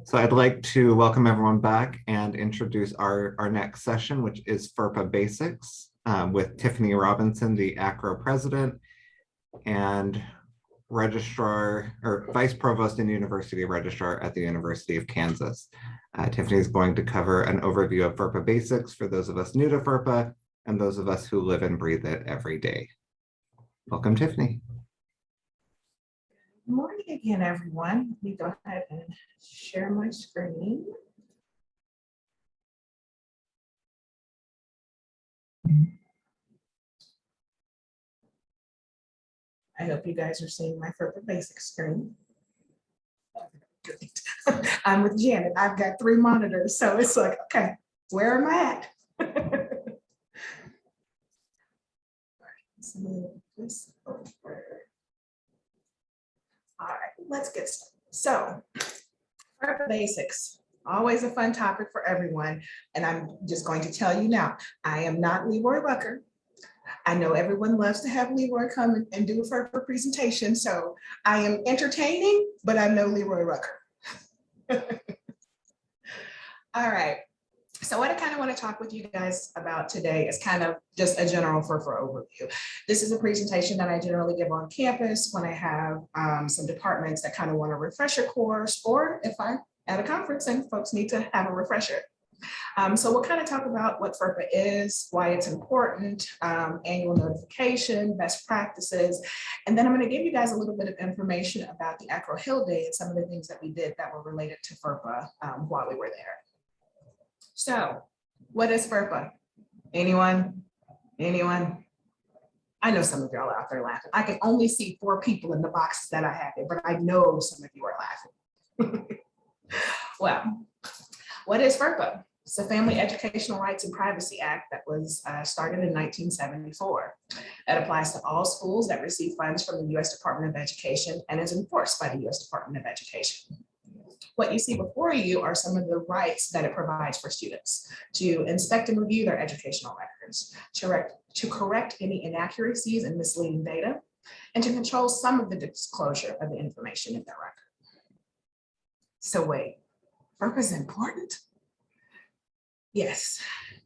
So I'd like to welcome everyone back and introduce our next session, which is FERPA Basics with Tiffany Robinson, the AACRAO president and registrar or vice provost and university registrar at the University of Kansas. Tiffany is going to cover an overview of FERPA Basics for those of us new to FERPA and those of us who live and breathe it every day. Welcome, Tiffany. Good morning again, everyone. Let me go ahead and share my screen. I hope you guys are seeing my FERPA Basics screen. Great. I'm with Janet. I've got 3 monitors, so it's like, okay, where am I at? Let's move this over. All right, let's get started. So, FERPA Basics, always a fun topic for everyone. And I'm just going to tell you now, I am not Leroy Rucker. I know everyone loves to have Leroy come and do a FERPA presentation. So I am entertaining, but I'm no Leroy Rucker. All right. So what I kind of want to talk with you guys about today is kind of just a general FERPA overview. This is a presentation that I generally give on campus when I have some departments that kind of want a refresher course, or if I'm at a conference and folks need to have a refresher. So we'll kind of talk about what FERPA is, why it's important, annual notification, best practices, and then I'm going to give you guys a little bit of information about the Agro Hill Day and some of the things that we did that were related to FERPA while we were there. So what is FERPA? Anyone? Anyone? I know some of y'all are out there laughing. I can only see 4 people in the boxes that I have there, but I know some of you are laughing. Well, what is FERPA? It's the Family Educational Rights and Privacy Act that was started in 1974. It applies to all schools that receive funds from the U.S. Department of Education and is enforced by the U.S. Department of Education. What you see before you are some of the rights that it provides for students: to inspect and review their educational records, to correct any inaccuracies and misleading data, and to control some of the disclosure of the information in their record. So wait, FERPA is important? Yes,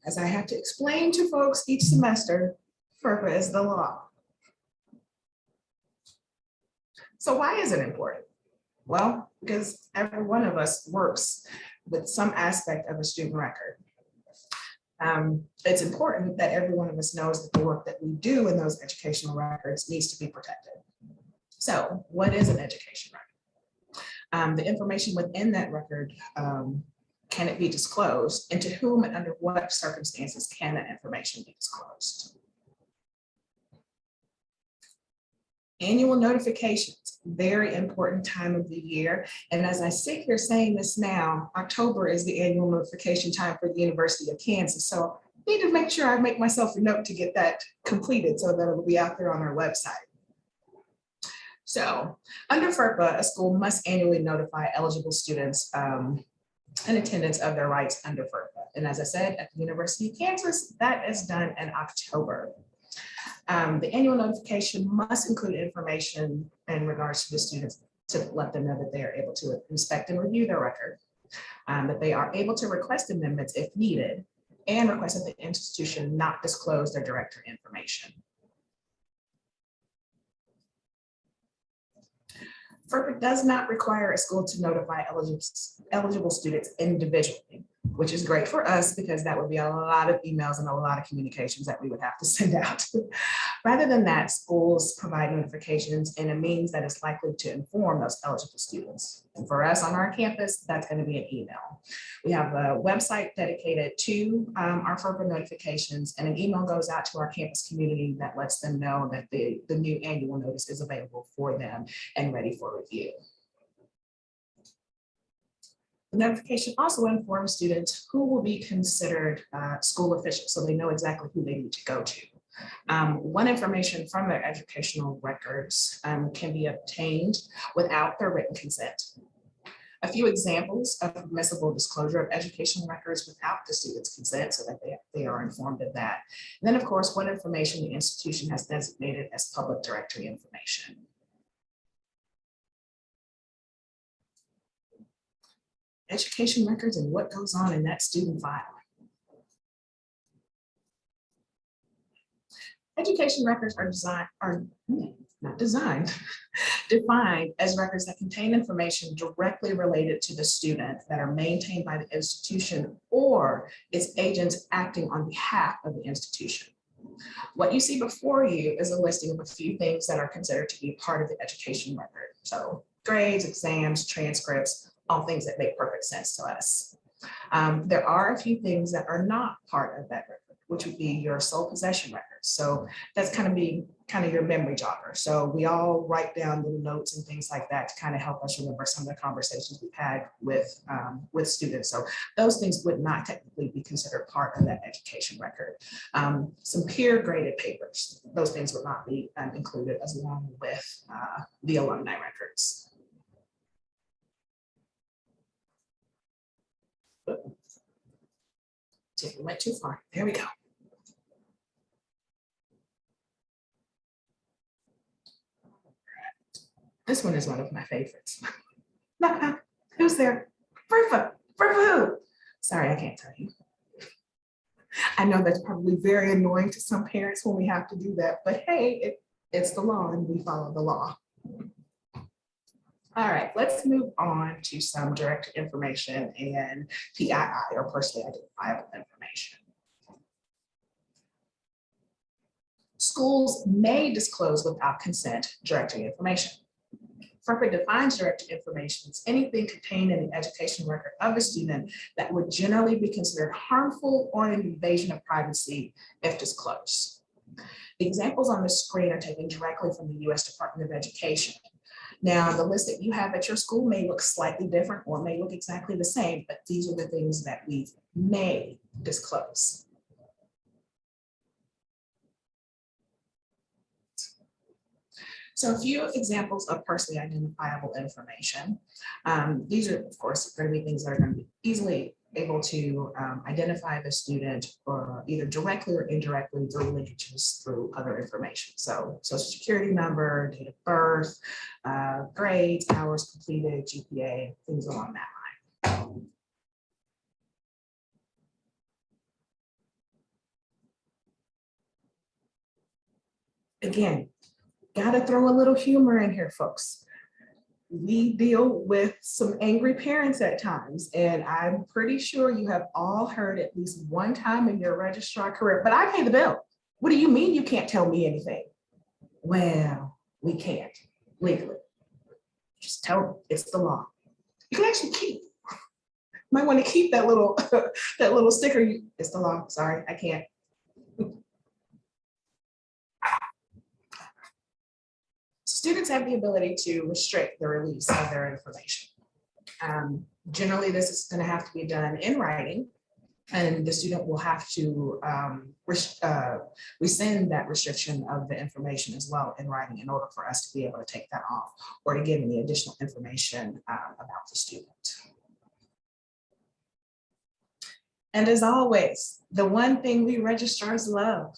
as I have to explain to folks each semester, FERPA is the law. So why is it important? Well, because every one of us works with some aspect of a student record. It's important that every one of us knows that the work that we do in those educational records needs to be protected. So what is an education record? The information within that record, can it be disclosed, and to whom and under what circumstances can that information be disclosed? Annual notifications, very important time of the year. And as I sit here saying this now, October is the annual notification time for the University of Kansas. So I need to make sure I make myself a note to get that completed so that it will be out there on our website. So under FERPA, a school must annually notify eligible students in attendance of their rights under FERPA. And as I said, at the University of Kansas, that is done in October. The annual notification must include information in regards to the students to let them know that they are able to inspect and review their record, that they are able to request amendments if needed, and request that the institution not disclose their director information. FERPA does not require a school to notify eligible students individually, which is great for us because that would be a lot of emails and a lot of communications that we would have to send out. Rather than that, schools provide notifications in a means that is likely to inform those eligible students. And for us on our campus, that's going to be an email. We have a website dedicated to our FERPA notifications, and an email goes out to our campus community that lets them know that the new annual notice is available for them and ready for review. The notification also informs students who will be considered school officials, so they know exactly who they need to go to. One information from their educational records can be obtained without their written consent. A few examples of permissible disclosure of educational records without the student's consent, so that they are informed of that. And then, of course, what information the institution has designated as public directory information. education records and what goes on in that student file. Education records are not designed, defined as records that contain information directly related to the student that are maintained by the institution or its agents acting on behalf of the institution. What you see before you is a listing of a few things that are considered to be part of the education record. So grades, exams, transcripts, all things that make perfect sense to us. There are a few things that are not part of that record, which would be your sole possession records. So that's kind of your memory jogger. So we all write down little notes and things like that to kind of help us remember some of the conversations we've had with students. So those things would not technically be considered part of that education record. Some peer graded papers, those things would not be included as along with the alumni records. Tiffany went too far. There we go. This one is one of my favorites. Who's there? FERPA. FERPA who? Sorry, I can't tell you. I know that's probably very annoying to some parents when we have to do that, but hey, it's the law and we follow the law. All right, let's move on to some direct information and PII, or personally identifiable information. Schools may disclose without consent directory information. FERPA defines directory information as anything contained in the education record of a student that would generally be considered harmful or an invasion of privacy if disclosed. The examples on the screen are taken directly from the U.S. Department of Education. Now, the list that you have at your school may look slightly different or may look exactly the same, but these are the things that we may disclose. So a few examples of personally identifiable information. These are, of course, going to be things that are going to be easily able to identify the student or either directly or indirectly through linkages through other information. So social security number, date of birth, grades, hours completed, GPA, things along that line. Again, gotta throw a little humor in here, folks. We deal with some angry parents at times, and I'm pretty sure you have all heard at least one time in your registrar career, but I pay the bill. What do you mean you can't tell me anything? Well, we can't legally. Just tell them it's the law. You can actually keep. Might want to keep that little that little sticker. It's the law. Sorry, I can't. Students have the ability to restrict the release of their information. Generally, this is going to have to be done in writing, and the student will have to rescind that restriction of the information as well in writing in order for us to be able to take that off or to give any additional information about the student. And as always, the one thing we registrars love,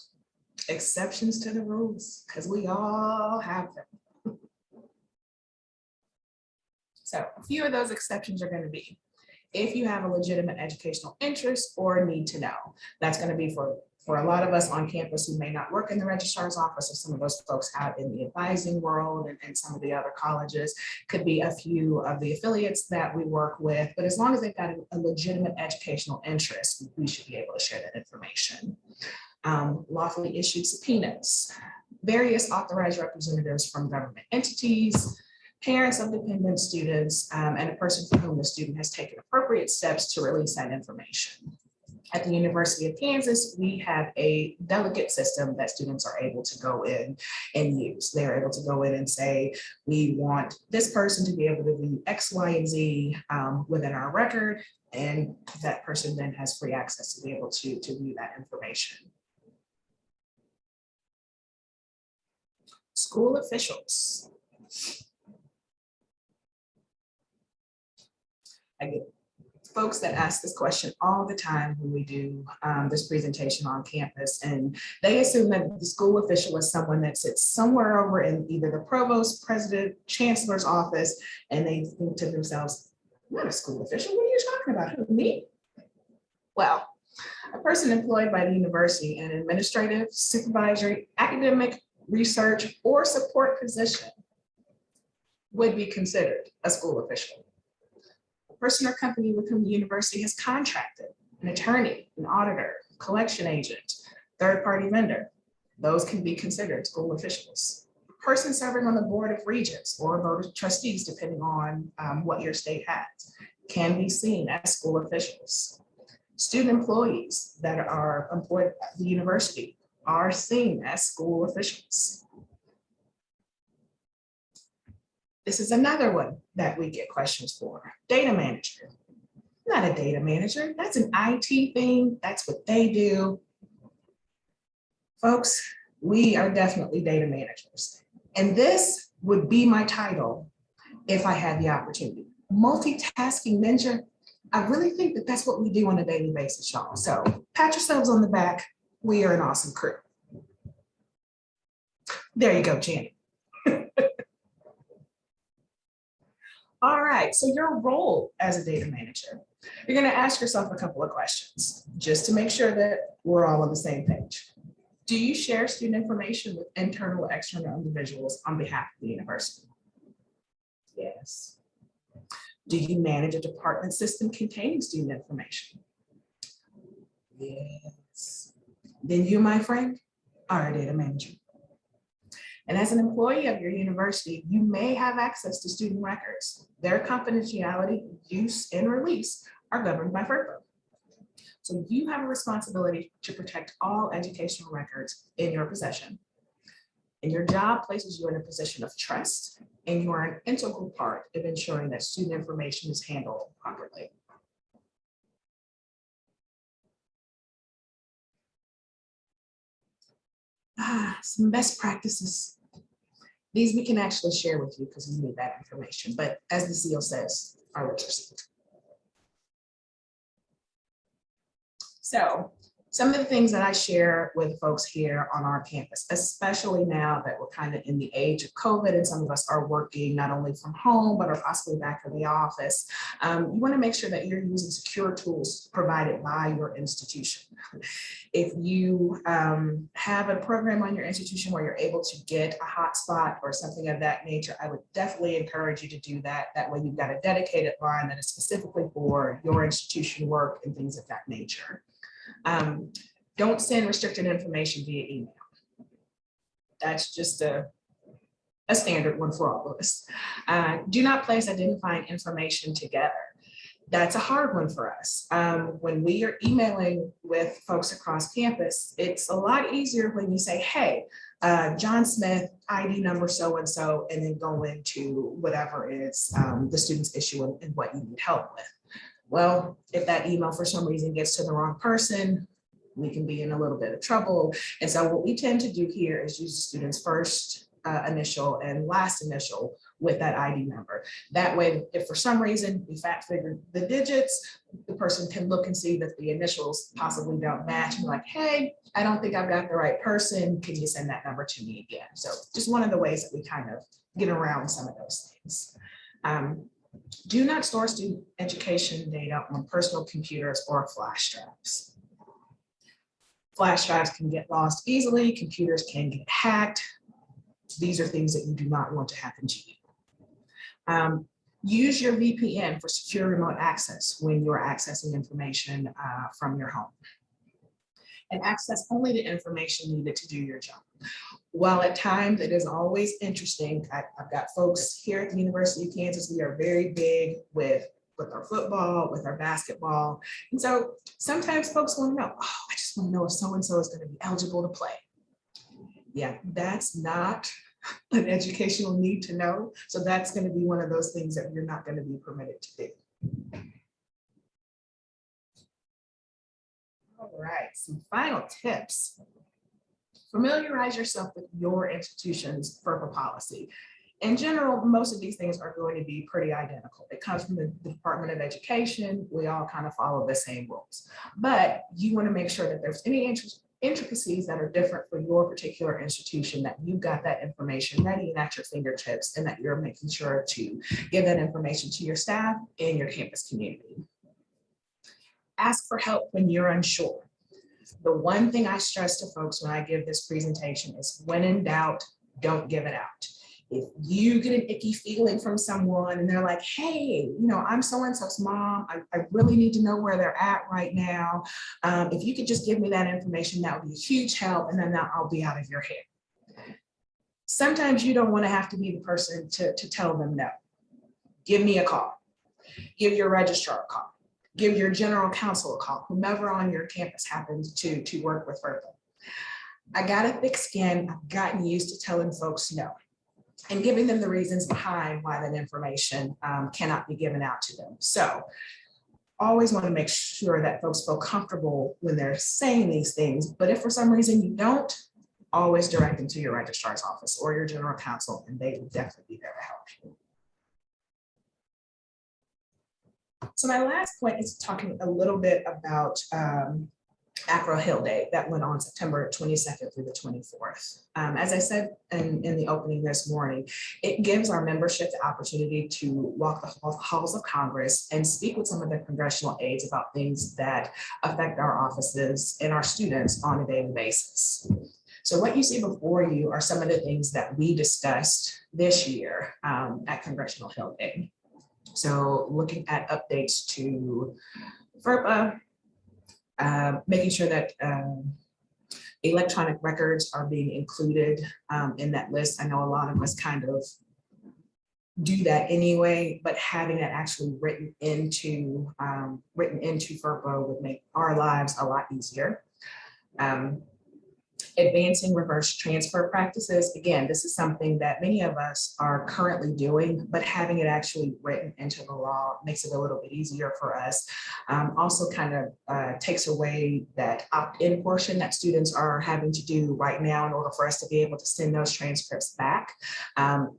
exceptions to the rules, because we all have them. So a few of those exceptions are going to be if you have a legitimate educational interest or need to know. That's going to be for a lot of us on campus who may not work in the registrar's office, or some of those folks out in the advising world and some of the other colleges. Could be a few of the affiliates that we work with, but as long as they've got a legitimate educational interest, we should be able to share that information. Lawfully issued subpoenas, various authorized representatives from government entities, parents of dependent students, and a person for whom the student has taken appropriate steps to release that information. At the University of Kansas, we have a delegate system that students are able to go in and use. They're able to go in and say, we want this person to be able to do X, Y, and Z within our record, and that person then has free access to be able to view that information. School officials. I get folks that ask this question all the time when we do this presentation on campus, and they assume that the school official is someone that sits somewhere over in either the provost, president, chancellor's office, and they think to themselves, I'm not a school official, what are you you talking about? Who, me? Well, a person employed by the university in an administrative, supervisory, academic, research, or support position would be considered a school official. A person or company with whom the university has contracted, an attorney, an auditor, collection agent, third-party vendor, those can be considered school officials. A person serving on the board of regents or board of trustees, depending on what your state has, can be seen as school officials. Student employees that are employed at the university are seen as school officials. This is another one that we get questions for. Data manager. I'm not a data manager. That's an IT thing. That's what they do. Folks, we are definitely data managers. And this would be my title if I had the opportunity. Multitasking ninja. I really think that that's what we do on a daily basis, y'all. So pat yourselves on the back. We are an awesome crew. There you go, Janet. All right, so your role as a data manager, you're gonna ask yourself a couple of questions just to make sure that we're all on the same page. Do you share student information with internal or external individuals on behalf of the university? Yes. Do you manage a department system containing student information? Yes. Then you, my friend, are a data manager. And as an employee of your university, you may have access to student records. Their confidentiality, use, and release are governed by FERPA. So you have a responsibility to protect all educational records in your possession. And your job places you in a position of trust, and you are an integral part of ensuring that student information is handled properly. Some best practices. These we can actually share with you because we need that information, but as the seal says, our lips are sealed. So some of the things that I share with folks here on our campus, especially now that we're kind of in the age of COVID and some of us are working not only from home, but are possibly back in the office, you want to make sure that you're using secure tools provided by your institution. If you have a program on your institution where you're able to get a hotspot or something of that nature, I would definitely encourage you to do that. That way you've got a dedicated line that is specifically for your institution work and things of that nature. Don't send restricted information via email. That's just a standard one for all of us. Do not place identifying information together. That's a hard one for us. When we are emailing with folks across campus, it's a lot easier when you say, hey, John Smith, ID number so-and-so, and then go into whatever is the student's issue and what you need help with. Well, if that email for some reason gets to the wrong person, we can be in a little bit of trouble. And so what we tend to do here is use the student's first initial and last initial with that ID number. That way, if for some reason we fact figure the digits, the person can look and see that the initials possibly don't match and be like, hey, I don't think I've got the right person. Can you send that number to me again? So just one of the ways that we kind of get around some of those things. Do not store student education data on personal computers or flash drives. Flash drives can get lost easily. Computers can get hacked. These are things that you do not want to happen to you. Use your VPN for secure remote access when you're accessing information from your home. And access only the information needed to do your job. While at times it is always interesting, I've got folks here at the University of Kansas, we are very big with our football, with our basketball. And so sometimes folks want to know, oh, I just want to know if so-and-so is going to be eligible to play. Yeah, that's not an educational need to know. So that's going to be one of those things that you're not going to be permitted to do. All right, some final tips. Familiarize yourself with your institution's FERPA policy. In general, most of these things are going to be pretty identical. It comes from the Department of Education. We all kind of follow the same rules, but you want to make sure that there's any intricacies that are different for your particular institution, that you've got that information ready and at your fingertips, and that you're making sure to give that information to your staff and your campus community. Ask for help when you're unsure. The one thing I stress to folks when I give this presentation is when in doubt, don't give it out. If you get an icky feeling from someone and they're like, hey, I'm so-and-so's mom, I really need to know where they're at right now. If you could just give me that information, that would be a huge help, and then I'll be out of your head. Sometimes you don't want to have to be the person to tell them no. Give me a call. Give your registrar a call. Give your general counsel a call, whomever on your campus happens to work with FERPA. I got a thick skin. I've gotten used to telling folks no and giving them the reasons behind why that information cannot be given out to them. So always want to make sure that folks feel comfortable when they're saying these things, but if for some reason you don't, always direct them to your registrar's office or your general counsel, and they will definitely be there to help you. So my last point is talking a little bit about Agro Hill Day that went on September 22nd through the 24th. As I said in the opening this morning, it gives our membership the opportunity to walk the halls of Congress and speak with some of the congressional aides about things that affect our offices and our students on a daily basis. So what you see before you are some of the things that we discussed this year at Congressional Hill Day. So looking at updates to FERPA, making sure that electronic records are being included in that list. I know a lot of us kind of do that anyway, but having it actually written into FERPA would make our lives a lot easier. Advancing reverse transfer practices. Again, this is something that many of us are currently doing, but having it actually written into the law makes it a little bit easier for us. Also kind of takes away that opt-in portion that students are having to do right now in order for us to be able to send those transcripts back.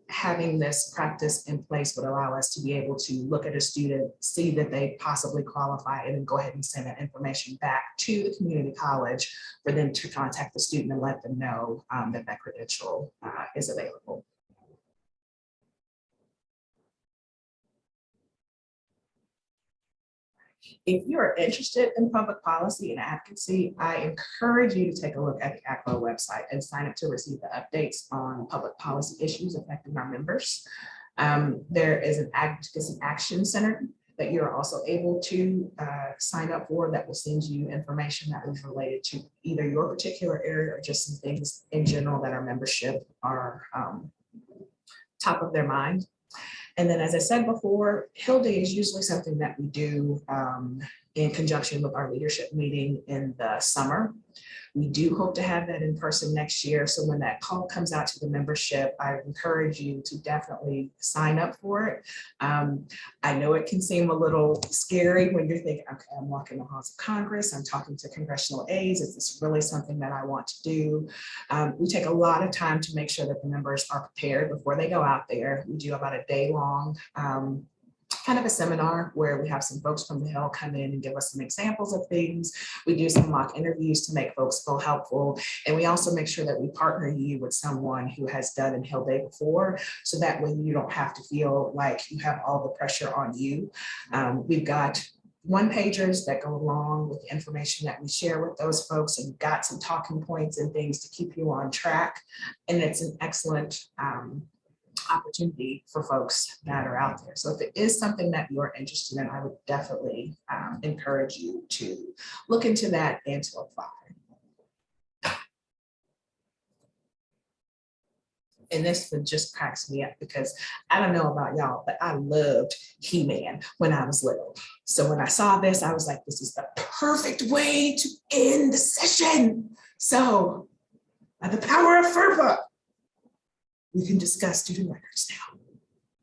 Having this practice in place would allow us to be able to look at a student, see that they possibly qualify, and then go ahead and send that information back to the community college for them to contact the student and let them know that that credential is available. If you are interested in public policy and advocacy, I encourage you to take a look at the AACRAO website and sign up to receive the updates on public policy issues affecting our members. There is an advocacy action center that you're also able to sign up for that will send you information that is related to either your particular area or just some things in general that our membership are top of their mind. And then, as I said before, Hill Day is usually something that we do in conjunction with our leadership meeting in the summer. We do hope to have that in person next year. So when that call comes out to the membership, I encourage you to definitely sign up for it. I know it can seem a little scary when you're thinking, okay, I'm walking the halls of Congress, I'm talking to congressional aides. Is this really something that I want to do? We take a lot of time to make sure that the members are prepared before they go out there. We do about a day-long kind of a seminar where we have some folks from the Hill come in and give us some examples of things. We do some mock interviews to make folks feel helpful. And we also make sure that we partner you with someone who has done in Hill Day before, so that way you don't have to feel like you have all the pressure on you. We've got one-pagers that go along with the information that we share with those folks, and got some talking points and things to keep you on track. And it's an excellent opportunity for folks that are out there. So if it is something that you're interested in, I would definitely encourage you to look into that and to apply. And this one just cracks me up because I don't know about y'all, but I loved He-Man when I was little. So when I saw this, I was like, this is the perfect way to end the session. So by the power of FERPA, we can discuss student records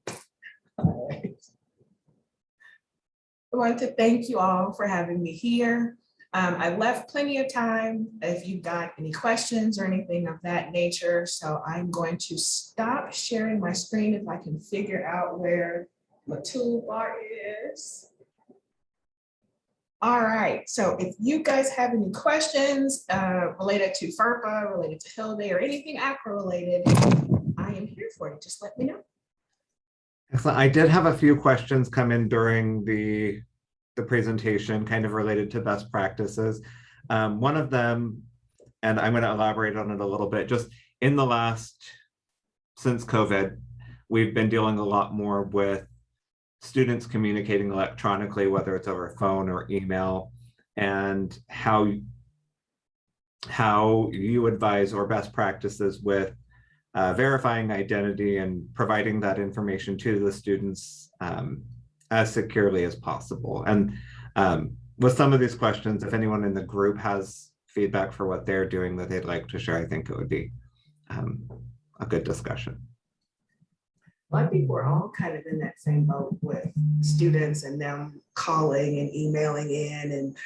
now. All right. I wanted to thank you all for having me here. I left plenty of time if you've got any questions or anything of that nature. So I'm going to stop sharing my screen if I can figure out where my toolbar is. All right, so if you guys have any questions related to FERPA, related to Hill Day, or anything AACRAO related, I am here for you. Just let me know. Excellent. I did have a few questions come in during the the presentation kind of related to best practices. One of them, and I'm going to elaborate on it a little bit, just in the last, since COVID, we've been dealing a lot more with students communicating electronically, whether it's over phone or email, and how you advise or best practices with verifying identity and providing that information to the students as securely as possible. And with some of these questions, if anyone in the group has feedback for what they're doing that they'd like to share, I think it would be a good discussion. Well, I think we're all kind of in that same boat with students and them calling and emailing in, and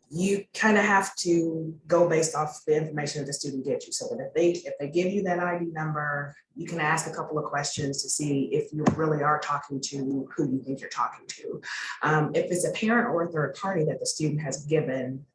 you kind of have to go based off the information that the student gives you. So that if they give you that ID number, you can ask a couple of questions to see if you really are talking to who you think you're talking to. If it's a parent or a third party that the student has given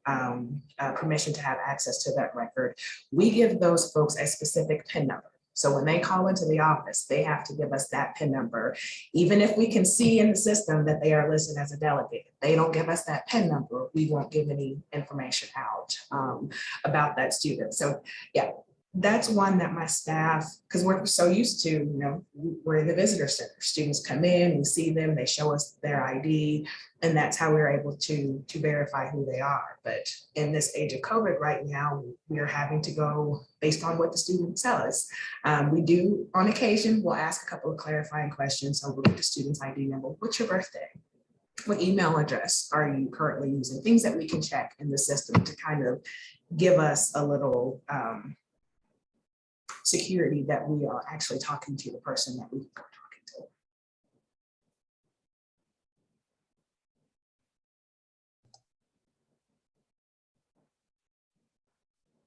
permission to have access to that record, we give those folks a specific PIN number. So when they call into the office, they have to give us that PIN number. Even if we can see in the system that they are listed as a delegate, they don't give us that PIN number, we won't give any information out about that student. So yeah, that's one that my staff, because we're so used to, you know, we're in the visitor center. Students come in, we see them, they show us their ID, and that's how we're able to verify who they are. But in this age of COVID right now, we are having to go based on what the students tell us. We do, on occasion, we'll ask a couple of clarifying questions. So we'll get the student's ID number. What's your birthday? What email address are you currently using? Things that we can check in the system to kind of give us a little security that we are actually talking to the person that we are talking to.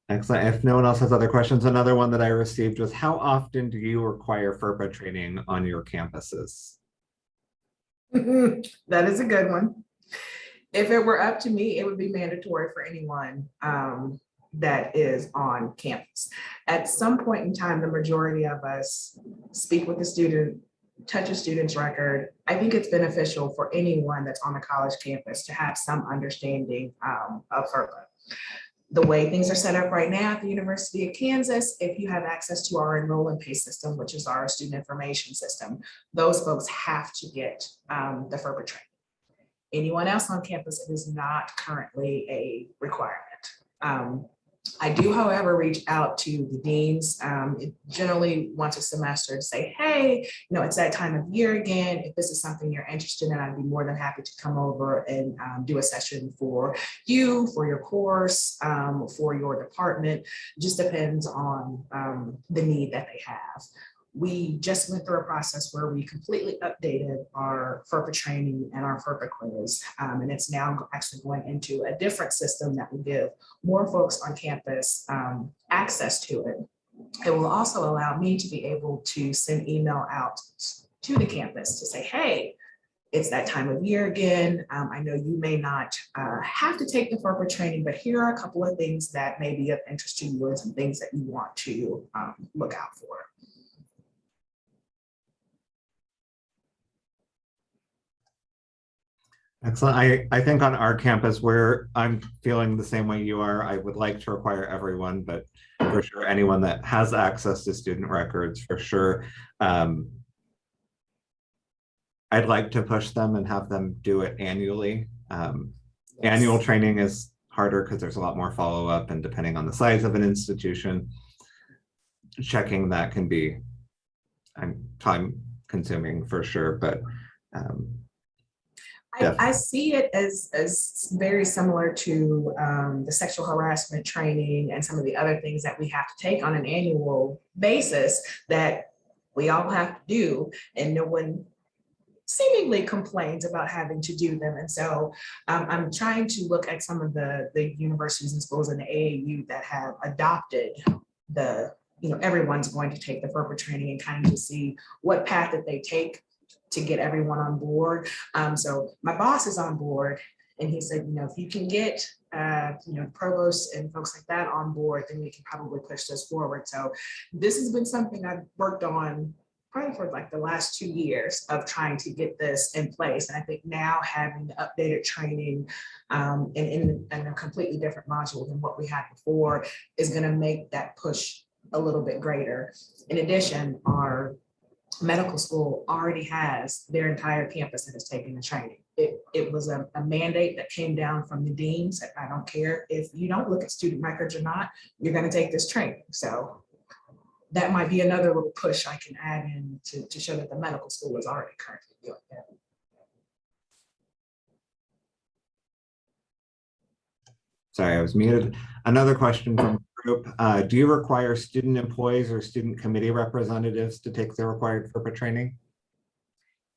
Excellent. If no one else has other questions, another one that I received was, how often do you require FERPA training on your campuses? That is a good one. If it were up to me, it would be mandatory for anyone that is on campus. At some point in time, the majority of us speak with the student, touch a student's record. I think it's beneficial for anyone that's on a college campus to have some understanding of FERPA. The way things are set up right now at the University of Kansas, if you have access to our enroll and pay system, which is our student information system, those folks have to get the FERPA training. Anyone else on campus, it is not currently a requirement. I do, however, reach out to the deans generally once a semester to say, hey, you know, it's that time of year again. If this is something you're interested in, I'd be more than happy to come over and do a session for you, for your course, for your department. It just depends on the need that they have. We just went through a process where we completely updated our FERPA training and our FERPA quiz, and it's now actually going into a different system that will give more folks on campus access to it. It will also allow me to be able to send email out to the campus to say, hey, it's that time of year again. I know you may not have to take the FERPA training, but here are a couple of things that may be of interest to you and some things that you want to look out for. Excellent. I think on our campus where I'm feeling the same way you are, I would like to require everyone, but for sure, anyone that has access to student records, for sure. I'd like to push them and have them do it annually. Yes. Annual training is harder because there's a lot more follow-up, and depending on the size of an institution, checking that can be time consuming for sure, but I see it as very similar to the sexual harassment training and some of the other things that we have to take on an annual basis that we all have to do, and no one seemingly complains about having to do them. And so I'm trying to look at some of the universities and schools in the AAU that have adopted the, you know, everyone's going to take the FERPA training and kind of to see what path that they take to get everyone on board. So my boss is on board, and he said, you know, if you can get, you know, provosts and folks like that on board, then we can probably push this forward. So this has been something I've worked on probably for like the last 2 years of trying to get this in place. And I think now having the updated training in a completely different module than what we had before is going to make that push a little bit greater. In addition, our medical school already has their entire campus that is taking the training. It was a mandate that came down from the deans. I don't care if you don't look at student records or not, you're going to take this training. So that might be another little push I can add in to show that the medical school is already currently doing that. Sorry, I was muted. Another question from the group. Do you require student employees or student committee representatives to take the required FERPA training?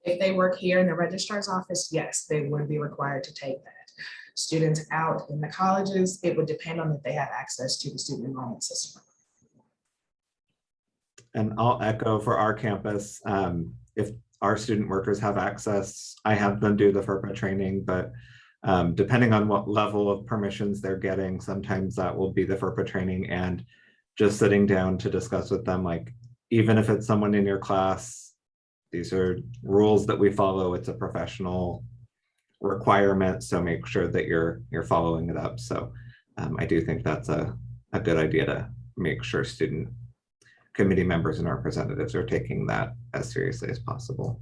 If they work here in the registrar's office, yes, they would be required to take that. Students out in the colleges, it would depend on if they have access to the student enrollment system. And I'll echo for our campus, if our student workers have access, I have them do the FERPA training, but depending on what level of permissions they're getting, sometimes that will be the FERPA training, and just sitting down to discuss with them, like, even if it's someone in your class, these are rules that we follow. It's a professional requirement, so make sure that you're following it up. So I do think that's a good idea to make sure student committee members and representatives are taking that as seriously as possible.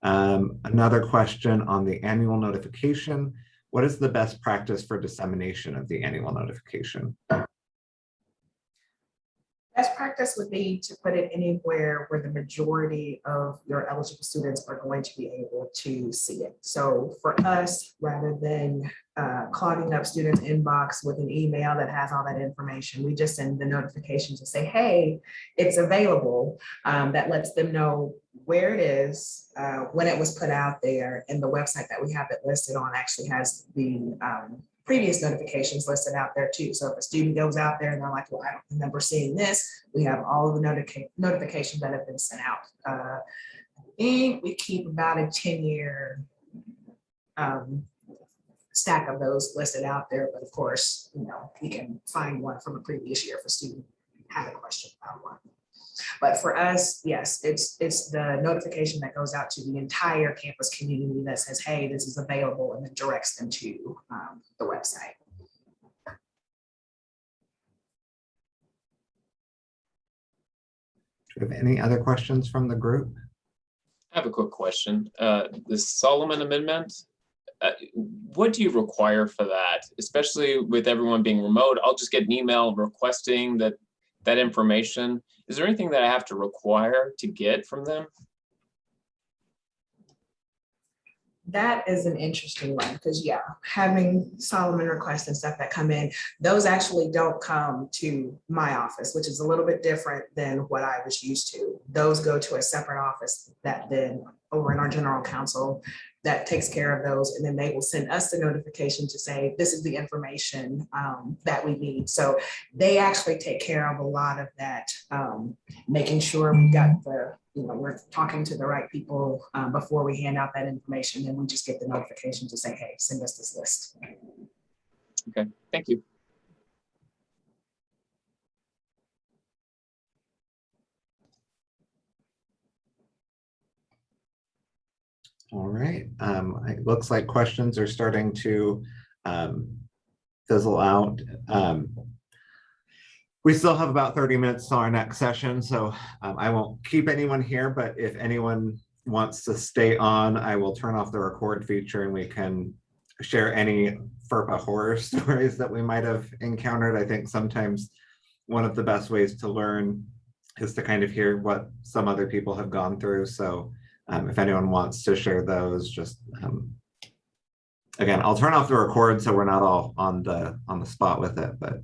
Another question on the annual notification. What is the best practice for dissemination of the annual notification? Best practice would be to put it anywhere where the majority of your eligible students are going to be able to see it. So for us, rather than clogging up students' inbox with an email that has all that information, we just send the notification to say, hey, it's available. That lets them know where it is, when it was put out there, and the website that we have it listed on actually has the previous notifications listed out there too. So if a student goes out there and they're like, well, I don't remember seeing this, we have all of the notifications that have been sent out. I think we keep about a 10-year stack of those listed out there, but of course, you know, you can find one from a previous year if a student had a question about one. But for us, yes, it's the notification that goes out to the entire campus community that says, hey, this is available, and then directs them to the website. Do you have any other questions from the group? I have a quick question. The Solomon Amendment, what do you require for that? Especially with everyone being remote, I'll just get an email requesting that information. Is there anything that I have to require to get from them? That is an interesting one, because yeah, having Solomon requests and stuff that come in, those actually don't come to my office, which is a little bit different than what I was used to. Those go to a separate office that then over in our general counsel that takes care of those, and then they will send us the notification to say, this is the information that we need. So they actually take care of a lot of that, making sure we got the, you know, we're talking to the right people before we hand out that information, and we just get the notification to say, hey, send us this list. Okay, thank you. All right, it looks like questions are starting to fizzle out. We still have about 30 minutes to our next session, so I won't keep anyone here, but if anyone wants to stay on, I will turn off the record feature and we can share any FERPA horror stories that we might have encountered. I think sometimes one of the best ways to learn is to kind of hear what some other people have gone through. So if anyone wants to share those, just again, I'll turn off the record so we're not all on the spot with it, but